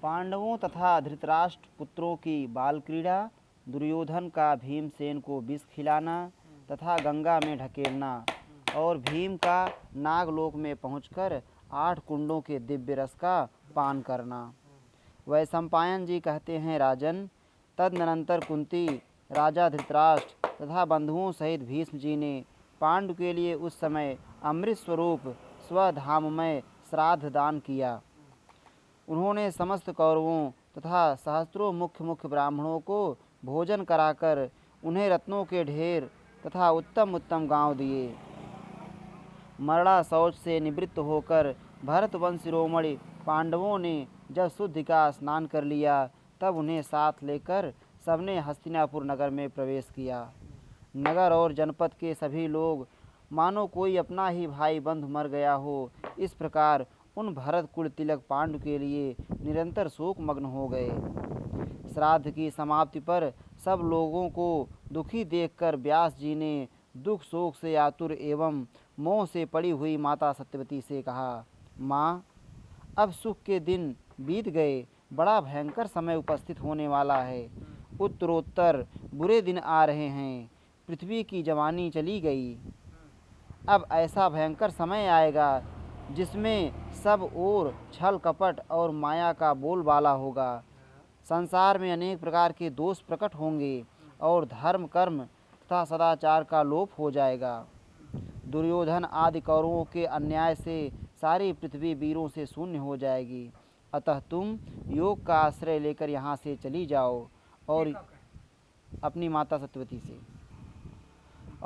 पांडवों तथा धृतराष्ट्र पुत्रों की बाल क्रीड़ा, दुर्योधन का भीमसेन को विष खिलाना तथा गंगा में ढकेलना और भीम का नागलोक में पहुंचकर 8 कुंडों के दिव्य रस का पान करना। वैशंपायन जी कहते हैं, राजन, तदनंतर कुंती, राजा धृतराष्ट्र तथा बंधुओं सहित भीष्म जी ने पांडु के लिए उस समय अमृत स्वरूप स्वधाममय श्राद्ध दान किया। उन्होंने समस्त कौरवों तथा सहस्त्रों मुख्य ब्राह्मणों को भोजन कराकर उन्हें रत्नों के ढेर तथा उत्तम उत्तम गांव दिए। मरड़ा शौच से निवृत्त होकर भरतवंश शिरोमणि पांडवों ने जब शुद्धि का स्नान कर लिया, तब उन्हें साथ लेकर सबने हस्तिनापुर नगर में प्रवेश किया। नगर और जनपद के सभी लोग मानो कोई अपना ही भाई बंधु मर गया हो, इस प्रकार उन भरत कुल तिलक पांडु के लिए निरंतर शोक मग्न हो गए। श्राद्ध की समाप्ति पर सब लोगों को दुखी देखकर व्यास जी ने दुख शोक से आतुर एवं मोह से पड़ी हुई माता सत्यवती से कहा, माँ, अब सुख के दिन बीत गए, बड़ा भयंकर समय उपस्थित होने वाला है। उत्तरोत्तर बुरे दिन आ रहे हैं। पृथ्वी की जवानी चली गई। अब ऐसा भयंकर समय आएगा जिसमें सब ओर छल कपट और माया का बोलबाला होगा। संसार में अनेक प्रकार के दोष प्रकट होंगे और धर्म कर्म तथा सदाचार का लोप हो जाएगा। दुर्योधन आदि कौरवों के अन्याय से सारी पृथ्वी वीरों से शून्य हो जाएगी। अतः तुम योग का आश्रय लेकर यहाँ से चली जाओ और अपनी माता सत्यवती से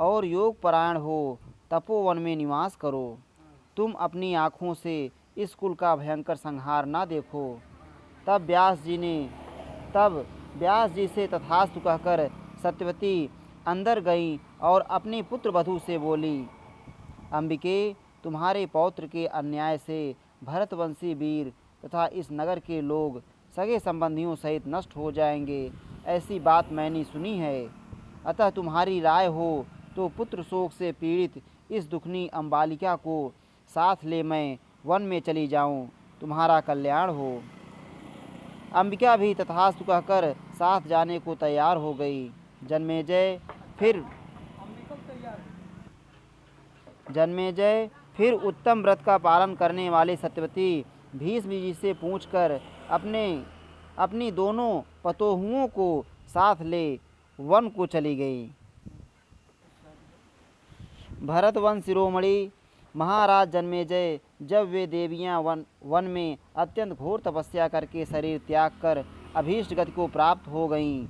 और योग परायण हो तपोवन में निवास करो। तुम अपनी आँखों से इस कुल का भयंकर संहार ना देखो। तब व्यास जी से तथास्तु कहकर सत्यवती अंदर गई और अपनी पुत्र वधू से बोली, अंबिके, तुम्हारे पौत्र के अन्याय से भरतवंशी वीर तथा इस नगर के लोग सगे संबंधियों सहित नष्ट हो जाएंगे, ऐसी बात मैंने सुनी है। अतः तुम्हारी राय हो तो पुत्र शोक से पीड़ित इस दुखनी अम्बालिका को साथ ले मैं वन में चली जाऊं, तुम्हारा कल्याण हो। अंबिका भी तथास्तु कहकर साथ जाने को तैयार हो गई। जन्मेजय फिर उत्तम व्रत का पालन करने वाले सत्यवती भीष्म जी से पूछकर अपनी दोनों पतोहुओं को साथ ले वन को चली गई। भरतवंश शिरोमणि महाराज जन्मेजय जब वे देवियां वन में अत्यंत घोर तपस्या करके शरीर त्याग कर अभीष्ट गति को प्राप्त हो गईं।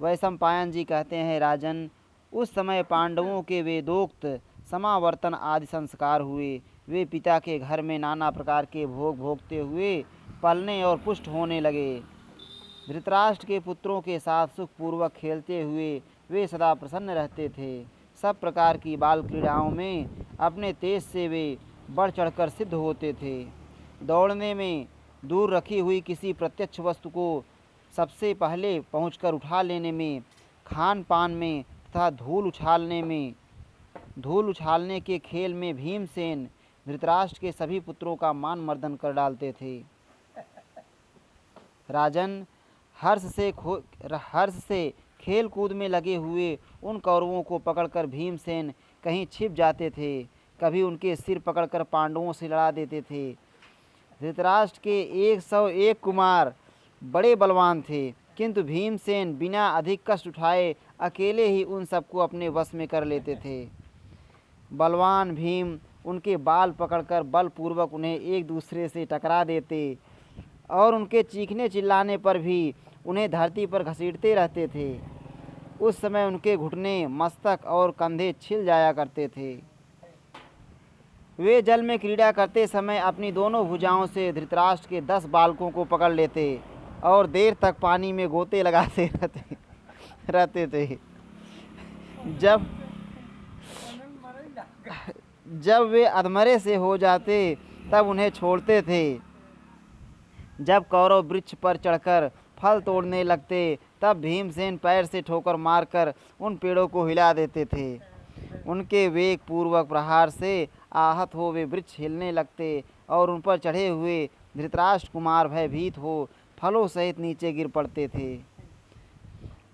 वैशंपायन जी कहते हैं, राजन, उस समय पांडवों के वेदोक्त समावर्तन आदि संस्कार हुए। वे पिता के घर में नाना प्रकार के भोग भोगते हुए पलने और पुष्ट होने लगे। धृतराष्ट्र के पुत्रों के साथ सुखपूर्वक खेलते हुए वे सदा प्रसन्न रहते थे। सब प्रकार की बाल क्रीड़ाओं में अपने तेज से वे बढ़ चढ़कर सिद्ध होते थे। दौड़ने में, दूर रखी हुई किसी प्रत्यक्ष वस्तु को सबसे पहले पहुंचकर उठा लेने में, खान पान में तथा धूल उछालने के खेल में भीमसेन धृतराष्ट्र के सभी पुत्रों का मान मर्दन कर डालते थे। राजन, हर्ष से खेल कूद में लगे हुए उन कौरवों को पकड़कर भीमसेन कहीं छिप जाते थे, कभी उनके सिर पकड़कर पांडवों से लड़ा देते थे। धृतराष्ट्र के 101 कुमार बड़े बलवान थे, किंतु भीमसेन बिना अधिक कष्ट उठाए अकेले ही उन सबको अपने वश में कर लेते थे। बलवान भीम उनके बाल पकड़कर बलपूर्वक उन्हें एक दूसरे से टकरा देते और उनके चीखने चिल्लाने पर भी उन्हें धरती पर घसीटते रहते थे। उस समय उनके घुटने, मस्तक और कंधे छिल जाया करते थे। वे जल में क्रीड़ा करते समय अपनी दोनों भुजाओं से धृतराष्ट्र के 10 बालकों को पकड़ लेते और देर तक पानी में गोते लगाते रहते थे। जब वे अधमरे से हो जाते तब उन्हें छोड़ते थे। जब कौरव वृक्ष पर चढ़कर फल तोड़ने लगते तब भीमसेन पैर से ठोकर मारकर उन पेड़ों को हिला देते थे। उनके वेग पूर्वक प्रहार से आहत हो वे वृक्ष हिलने लगते और उन पर चढ़े हुए धृतराष्ट्र कुमार भयभीत हो फलों सहित नीचे गिर पड़ते थे।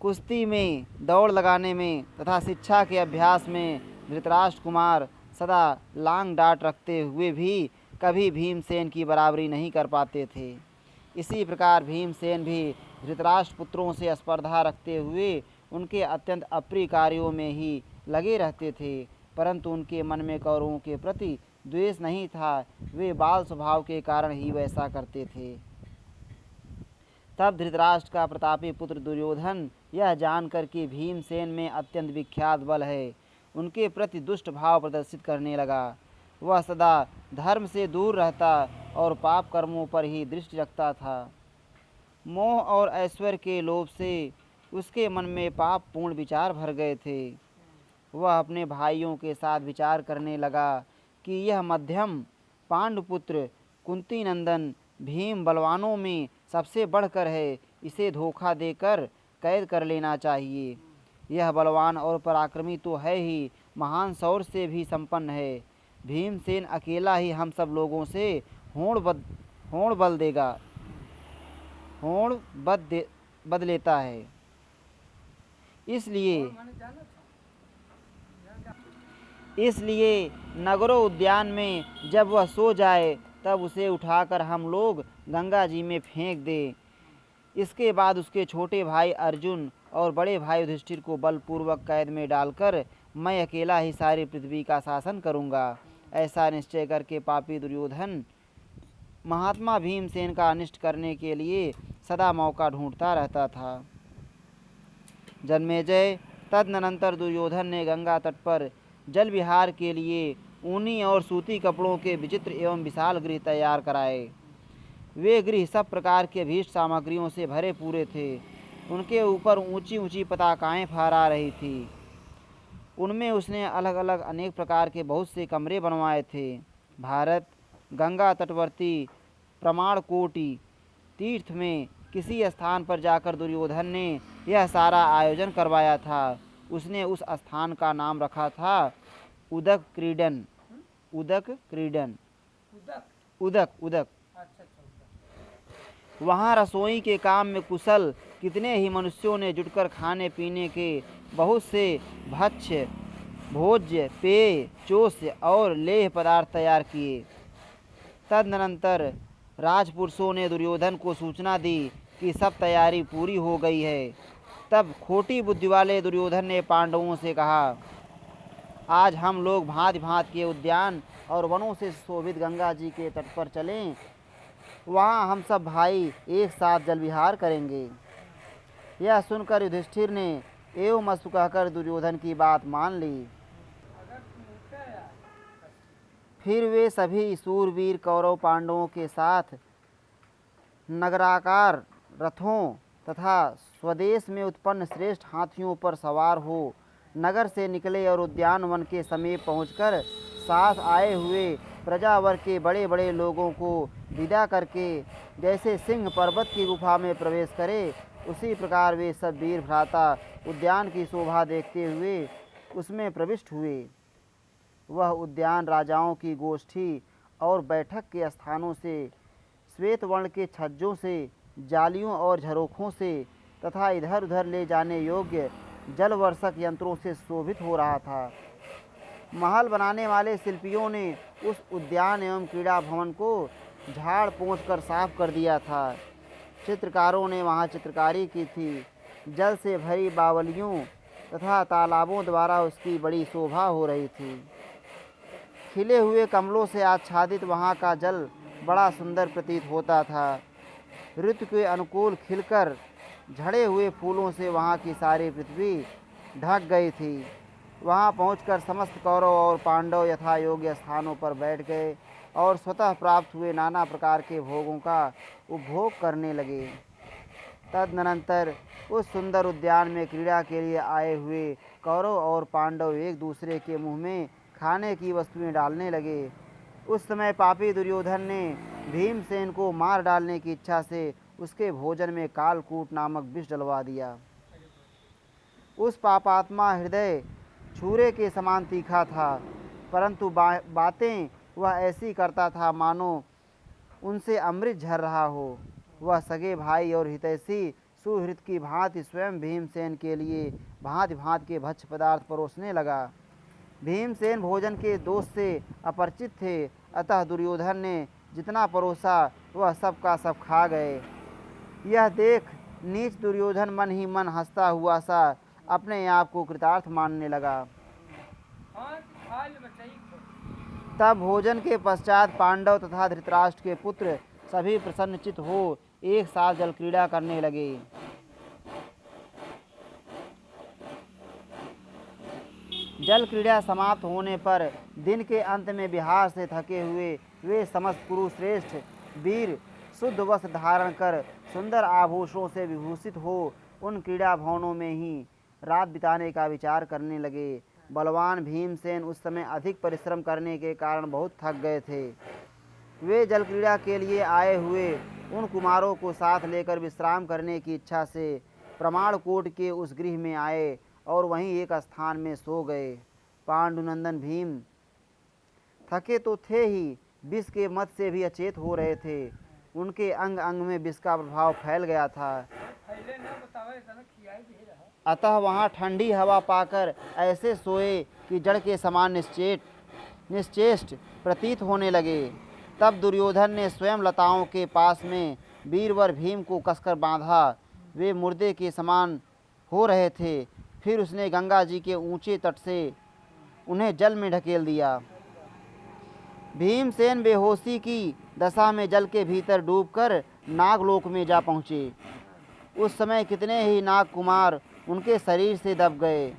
कुश्ती में, दौड़ लगाने में तथा शिक्षा के अभ्यास में धृतराष्ट्र कुमार सदा लांग डांट रखते हुए भी कभी भीमसेन की बराबरी नहीं कर पाते थे। इसी प्रकार भीमसेन भी धृतराष्ट्र पुत्रों से स्पर्धा रखते हुए उनके अत्यंत अप्रिय कार्यों में ही लगे रहते थे, परंतु उनके मन में कौरवों के प्रति द्वेष नहीं था, वे बाल स्वभाव के कारण ही वैसा करते थे। तब धृतराष्ट्र का प्रतापी पुत्र दुर्योधन यह जानकर कि भीमसेन में अत्यंत विख्यात बल है, उनके प्रति दुष्ट भाव प्रदर्शित करने लगा। वह सदा धर्म से दूर रहता और पाप कर्मों पर ही दृष्टि रखता था। मोह और ऐश्वर्य के लोभ से उसके मन में पाप पूर्ण विचार भर गए थे। वह अपने भाइयों के साथ विचार करने लगा कि यह मध्यम पांडुपुत्र कुंती नंदन भीम बलवानों में सबसे बढ़कर है, इसे धोखा देकर कैद कर लेना चाहिए। यह बलवान और पराक्रमी तो है ही, महान शौर्य से भी संपन्न है। भीमसेन अकेला ही हम सब लोगों से होड़ बद लेता है। इसलिए नगरों उद्यान में जब वह सो जाए तब उसे उठाकर हम लोग गंगा जी में फेंक दें। इसके बाद उसके छोटे भाई अर्जुन और बड़े भाई युधिष्ठिर को बलपूर्वक कैद में डालकर मैं अकेला ही सारी पृथ्वी का शासन करूँगा। ऐसा निश्चय करके पापी दुर्योधन महात्मा भीमसेन का अनिष्ट करने के लिए सदा मौका ढूंढता रहता था। जन्मेजय, तदनंतर दुर्योधन ने गंगा तट पर जल विहार के लिए ऊनी और सूती कपड़ों के विचित्र एवं विशाल गृह तैयार कराए। वे गृह सब प्रकार के भीष्ट सामग्रियों से भरे पूरे थे। उनके ऊपर ऊंची ऊंची पताकाएं फहरा रही थी। उनमें उसने अलग अलग अनेक प्रकार के बहुत से कमरे बनवाए थे। भारत गंगा तटवर्ती प्रमाणकोटि तीर्थ में किसी स्थान पर जाकर दुर्योधन ने यह सारा आयोजन करवाया था। उसने उस स्थान का नाम रखा था उदक क्रीडन। वहाँ रसोई के काम में कुशल कितने ही मनुष्यों ने जुटकर खाने पीने के बहुत से भक्ष्य, भोज्य, पेय, चोष्य और लेह पदार्थ तैयार किए। तदनंतर राजपुरुषों ने दुर्योधन को सूचना दी कि सब तैयारी पूरी हो गई है। तब खोटी बुद्धि वाले दुर्योधन ने पांडवों से कहा, आज हम लोग भांति भांति के उद्यान और वनों से शोभित गंगा जी के तट पर चलें, वहाँ हम सब भाई एक साथ जल विहार करेंगे। यह सुनकर युधिष्ठिर ने एवं अस्तु कहकर दुर्योधन की बात मान ली। फिर वे सभी सूरवीर कौरव पांडवों के साथ नगराकार रथों तथा स्वदेश में उत्पन्न श्रेष्ठ हाथियों पर सवार हो नगर से निकले और उद्यान वन के समीप पहुंचकर साथ आए हुए प्रजावर्ग के बड़े बड़े लोगों को विदा करके जैसे सिंह पर्वत की गुफा में प्रवेश करे, उसी प्रकार वे सब वीर भ्राता उद्यान की शोभा देखते हुए उसमें प्रविष्ट हुए। वह उद्यान राजाओं की गोष्ठी और बैठक के स्थानों से, श्वेत वर्ण के छज्जों से, जालियों और झरोखों से तथा इधर उधर ले जाने योग्य जलवर्षक यंत्रों से शोभित हो रहा था। महल बनाने वाले शिल्पियों ने उस उद्यान एवं क्रीड़ा भवन को झाड़ पोंछ कर साफ कर दिया था। चित्रकारों ने वहाँ चित्रकारी की थी। जल से भरी बावलियों तथा तालाबों द्वारा उसकी बड़ी शोभा हो रही थी। खिले हुए कमलों से आच्छादित वहाँ का जल बड़ा सुंदर प्रतीत होता था। ऋतु के अनुकूल खिलकर झड़े हुए फूलों से वहाँ की सारी पृथ्वी ढक गई थी। वहाँ पहुंचकर समस्त कौरव और पांडव यथा योग्य स्थानों पर बैठ गए और स्वतः प्राप्त हुए नाना प्रकार के भोगों का उपभोग करने लगे। तदनंतर उस सुंदर उद्यान में क्रीड़ा के लिए आए हुए कौरव और पांडव एक दूसरे के मुंह में खाने की वस्तुएं डालने लगे। उस समय पापी दुर्योधन ने भीमसेन को मार डालने की इच्छा से उसके भोजन में कालकूट नामक विष डलवा दिया। उस पापात्मा हृदय छुरे के समान तीखा था, परंतु बातें वह ऐसी करता था मानो उनसे अमृत झर रहा हो। वह सगे भाई और हितैषी सुहृद की भांति स्वयं भीमसेन के लिए भांति भांति के भक्ष्य पदार्थ परोसने लगा। भीमसेन भोजन के दोष से अपरिचित थे, अतः दुर्योधन ने जितना परोसा वह सब का सब खा गए। यह देख नीच दुर्योधन मन ही मन हंसता हुआ सा अपने आप को कृतार्थ मानने लगा। तब भोजन के पश्चात पांडव तथा धृतराष्ट्र के पुत्र सभी प्रसन्नचित हो एक साथ जल क्रीड़ा करने लगे। जल क्रीड़ा समाप्त होने पर दिन के अंत में विहार से थके हुए वे समस्त कुरुश्रेष्ठ वीर शुद्ध वस्त्र धारण कर सुंदर आभूषणों से विभूषित हो उन क्रीड़ा भवनों में ही रात बिताने का विचार करने लगे। बलवान भीमसेन उस समय अधिक परिश्रम करने के कारण बहुत थक गए थे। वे जल क्रीड़ा के लिए आए हुए उन कुमारों को साथ लेकर विश्राम करने की इच्छा से प्रमाणकोट के उस गृह में आए और वहीं एक स्थान में सो गए। पांडुनंदन भीम थके तो थे ही, विष के मद से भी अचेत हो रहे थे। उनके अंग अंग में विष का प्रभाव फैल गया था। अतः वहाँ ठंडी हवा पाकर ऐसे सोए कि जड़ के समान निश्चेष्ट प्रतीत होने लगे। तब दुर्योधन ने स्वयं लताओं के पास में वीरवर भीम को कसकर बांधा। वे मुर्दे के समान हो रहे थे। फिर उसने गंगा जी के ऊंचे तट से उन्हें जल में ढकेल दिया। भीमसेन बेहोशी की दशा में जल के भीतर डूबकर नागलोक में जा पहुँचे। उस समय कितने ही नाग कुमार उनके शरीर से दब गए।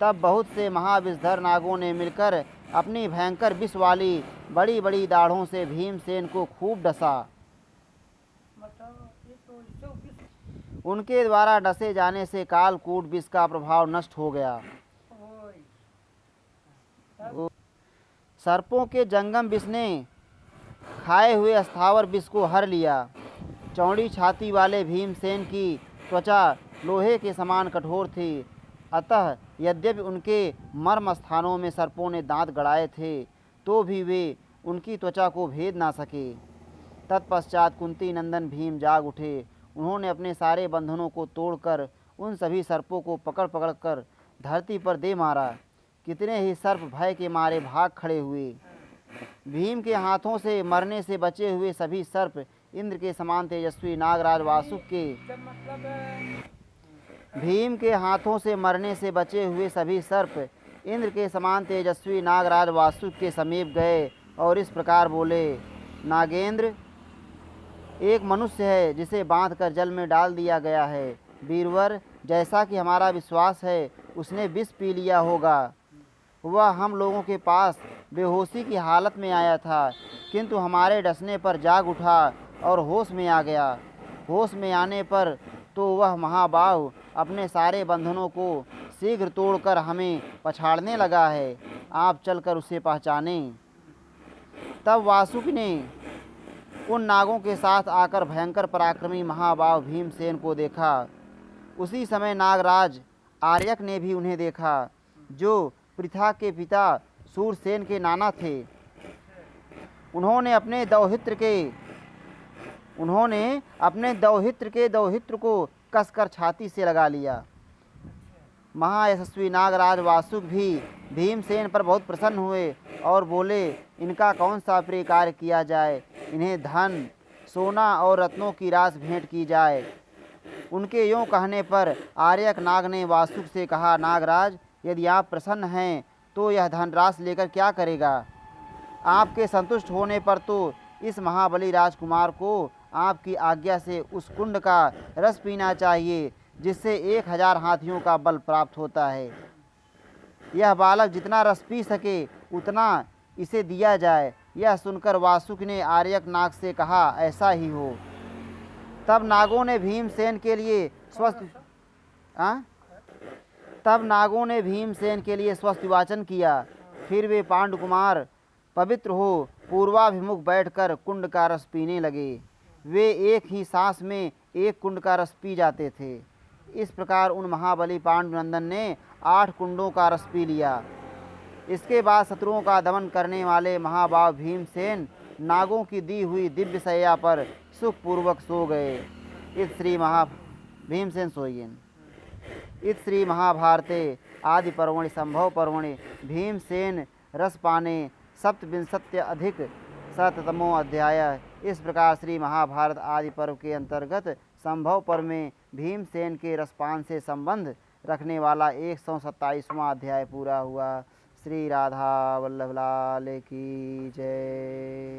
तब बहुत से महाविषधर नागों ने मिलकर अपनी भयंकर विष वाली बड़ी बड़ी दाढ़ों से भीमसेन को खूब डसा। उनके द्वारा डसे जाने से कालकूट विष का प्रभाव नष्ट हो गया। सर्पों के जंगम विष ने खाए हुए स्थावर विष को हर लिया। चौड़ी छाती वाले भीमसेन की त्वचा लोहे के समान कठोर थी, अतः यद्यपि उनके मर्म स्थानों में सर्पों ने दांत गड़ाए थे तो भी वे उनकी त्वचा को भेद ना सके। तत्पश्चात कुंती नंदन भीम जाग उठे। उन्होंने अपने सारे बंधनों को तोड़कर उन सभी सर्पों को पकड़ पकड़ कर धरती पर दे मारा। कितने ही सर्प भय के मारे भाग खड़े हुए। भीम के हाथों से मरने से बचे हुए सभी सर्प इंद्र के समान तेजस्वी नागराज वासुक के भीम के हाथों से मरने से बचे हुए सभी सर्प इंद्र के समान तेजस्वी नागराज वासुक के समीप गए और इस प्रकार बोले, नागेंद्र, एक मनुष्य है जिसे बांधकर जल में डाल दिया गया है। वीरवर, जैसा कि हमारा विश्वास है उसने विष पी लिया होगा। वह हम लोगों के पास बेहोशी की हालत में आया था, किंतु हमारे डसने पर जाग उठा और होश में आ गया। होश में आने पर तो वह महाबाहु अपने सारे बंधनों को शीघ्र तोड़कर हमें पछाड़ने लगा है। आप चलकर उसे पहचानें। तब वासुक ने उन नागों के साथ आकर भयंकर पराक्रमी महाबाहु भीमसेन को देखा। उसी समय नागराज आर्यक ने भी उन्हें देखा, जो पृथा के पिता सूरसेन के नाना थे। उन्होंने अपने दौहित्र के दौहित्र को कसकर छाती से लगा लिया। महायशस्वी नागराज वासुक भी भीमसेन पर बहुत प्रसन्न हुए और बोले, इनका कौन सा प्रिय कार्य किया जाए, इन्हें धन सोना और रत्नों की राशि भेंट की जाए। उनके यों कहने पर आर्यक नाग ने वासुक से कहा, नागराज, यदि आप प्रसन्न हैं तो यह धनराशि लेकर क्या करेगा? आपके संतुष्ट होने पर तो इस महाबली राजकुमार को आपकी आज्ञा से उस कुंड का रस पीना चाहिए जिससे 1000 हाथियों का बल प्राप्त होता है। यह बालक जितना रस पी सके उतना इसे दिया जाए। यह सुनकर वासुक ने आर्यक नाग से कहा, ऐसा ही हो। तब नागों ने भीमसेन के लिए स्वस्थ वाचन किया। फिर वे पांडुकुमार पवित्र हो पूर्वाभिमुख बैठकर कुंड का रस पीने लगे। वे एक ही सांस में एक कुंड का रस पी जाते थे। इस प्रकार उन महाबली पांडुनंदन ने 8 कुंडों का रस पी लिया। इसके बाद शत्रुओं का दमन करने वाले महाबाहु भीमसेन नागों की दी हुई दिव्य शैया पर सुखपूर्वक सो गए। इस श्री भीमसेन सोइएन। इस श्री महाभारते आदि पर्वणि संभव पर्वणि भीमसेन रसपाने सप्तविंशत्यधिक शततमो अध्याय। इस प्रकार श्री महाभारत आदि पर्व के अंतर्गत संभव पर्व में भीमसेन के रसपान से संबंध रखने वाला 127वां अध्याय पूरा हुआ। श्री राधा वल्लभ लाल की जय।